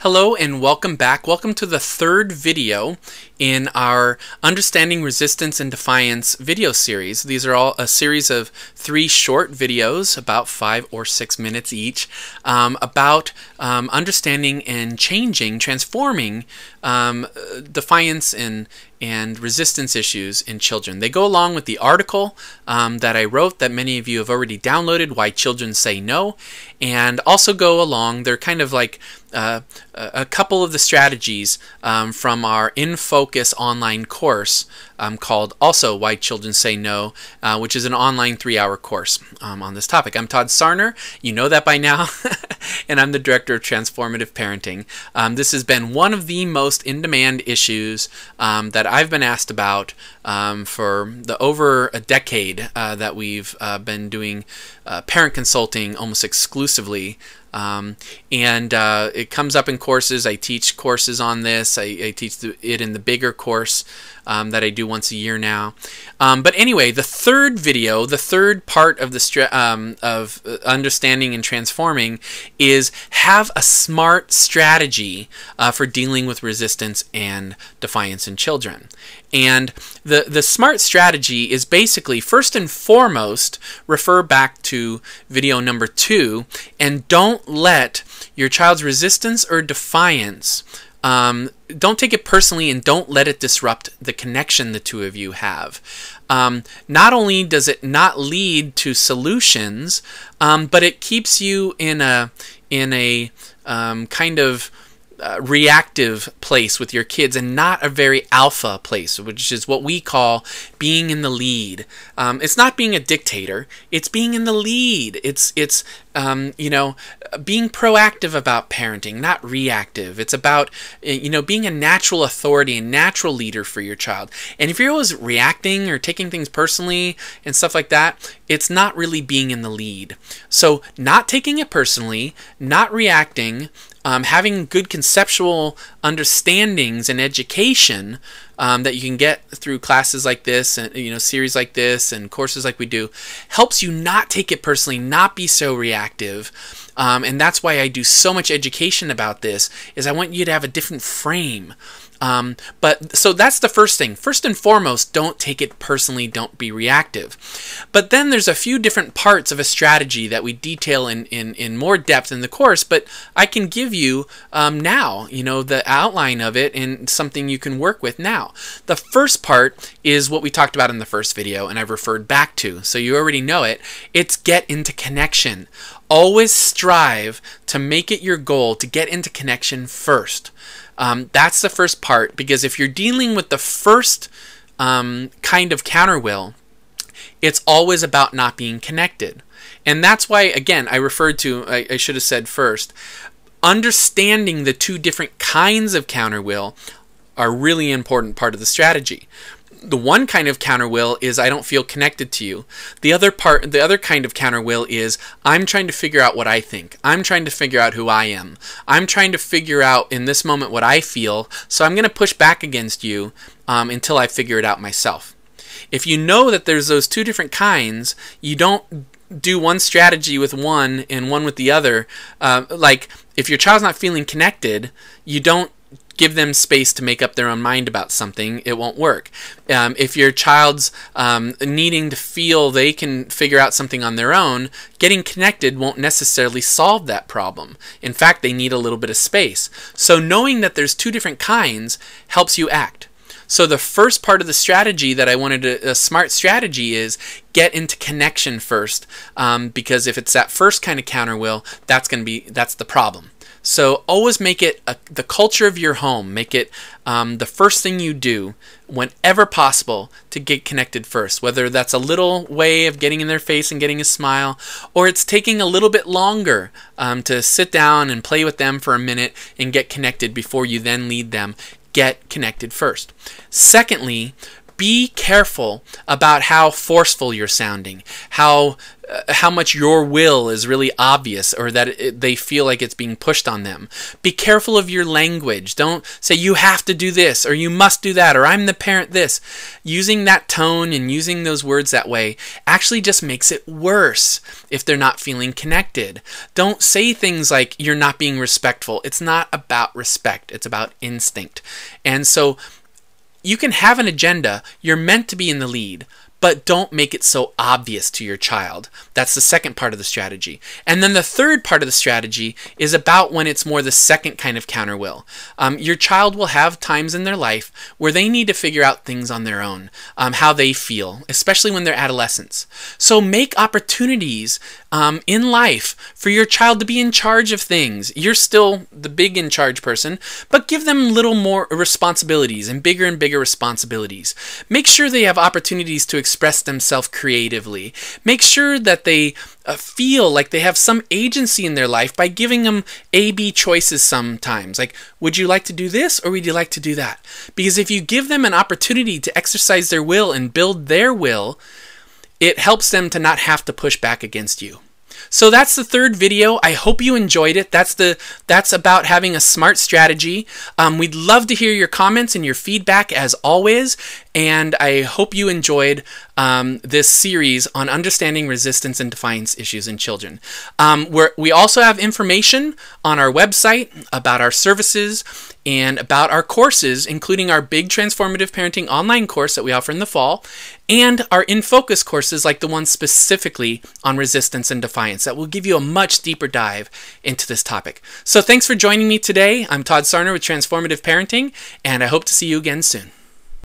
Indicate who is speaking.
Speaker 1: Hello and welcome back. Welcome to the third video in our Understanding Resistance and Defiance video series. These are all a series of 3 short videos, about 5 or 6 minutes each, about understanding and changing, transforming defiance and resistance issues in children. They go along with the article that I wrote that many of you have already downloaded, Why Children Say No, and also go along, they're kind of like a couple of the strategies from our In Focus online course called also Why Children Say No, which is an online 3-hour course on this topic. I'm Todd Sarner, you know that by now, and I'm the Director of Transformative Parenting. This has been one of the most in-demand issues that I've been asked about for over a decade that we've been doing parent consulting almost exclusively. It comes up in courses. I teach courses on this. I teach it in the bigger course that I do once a year now. But anyway, the third video, the third part of the of understanding and transforming is have a smart strategy for dealing with resistance and defiance in children. And the smart strategy is basically, first and foremost, refer back to video number 2, and don't let your child's resistance or defiance, don't take it personally and don't let it disrupt the connection the two of you have. Not only does it not lead to solutions, but it keeps you in a kind of reactive place with your kids and not a very alpha place, which is what we call being in the lead. It's not being a dictator, it's being in the lead. It's you know, being proactive about parenting, not reactive. It's about, you know, being a natural authority and natural leader for your child. And if you're always reacting or taking things personally and stuff like that, it's not really being in the lead. So not taking it personally, not reacting, having good conceptual understandings and education that you can get through classes like this and, you know, series like this and courses like we do, helps you not take it personally, not be so reactive. And that's why I do so much education about this, is I want you to have a different frame. So that's the first thing. First and foremost, don't take it personally, don't be reactive. But then there's a few different parts of a strategy that we detail in more depth in the course, but I can give you now, you know, the outline of it and something you can work with now. The first part is what we talked about in the first video and I've referred back to, so you already know it. It's get into connection. Always strive to make it your goal to get into connection first. That's the first part, because if you're dealing with the first kind of counterwill, it's always about not being connected. And that's why, again, I referred to, I should have said first, understanding the 2 different kinds of counterwill are really important part of the strategy. The one kind of counterwill is I don't feel connected to you. The other kind of counterwill is I'm trying to figure out what I think. I'm trying to figure out who I am. I'm trying to figure out in this moment what I feel, so I'm going to push back against you until I figure it out myself. If you know that there's those 2 different kinds, you don't do one strategy with one and one with the other. Like if your child's not feeling connected, you don't give them space to make up their own mind about something, it won't work. If your child's needing to feel they can figure out something on their own, getting connected won't necessarily solve that problem. In fact, they need a little bit of space. So knowing that there's 2 different kinds helps you act. So the first part of the strategy that I wanted a smart strategy is get into connection first, because if it's that first kind of counterwill, that's the problem. So always make it the culture of your home. Make it the first thing you do whenever possible to get connected first, whether that's a little way of getting in their face and getting a smile, or it's taking a little bit longer to sit down and play with them for a minute and get connected before you then lead them. Get connected first. Secondly, be careful about how forceful you're sounding, how much your will is really obvious, or that they feel like it's being pushed on them. Be careful of your language. Don't say you have to do this, or you must do that, or I'm the parent this. Using that tone and using those words that way actually just makes it worse if they're not feeling connected. Don't say things like you're not being respectful. It's not about respect. It's about instinct. And so you can have an agenda. You're meant to be in the lead, but don't make it so obvious to your child. That's the second part of the strategy. And then the third part of the strategy is about when it's more the second kind of counter will. Your child will have times in their life where they need to figure out things on their own, how they feel, especially when they're adolescents. So make opportunities in life for your child to be in charge of things. You're still the big in charge person, but give them little more responsibilities and bigger responsibilities. Make sure they have opportunities to express themselves creatively. Make sure that they feel like they have some agency in their life by giving them A-B choices sometimes. Like, would you like to do this or would you like to do that? Because if you give them an opportunity to exercise their will and build their will, it helps them to not have to push back against you. So that's the third video. I hope you enjoyed it. That's about having a smart strategy. We'd love to hear your comments and your feedback as always. And I hope you enjoyed this series on understanding resistance and defiance issues in children. We also have information on our website about our services and about our courses, including our big Transformative Parenting online course that we offer in the fall, and our In Focus courses like the one specifically on resistance and defiance that will give you a much deeper dive into this topic. So thanks for joining me today. I'm Todd Sarner with Transformative Parenting, and I hope to see you again soon.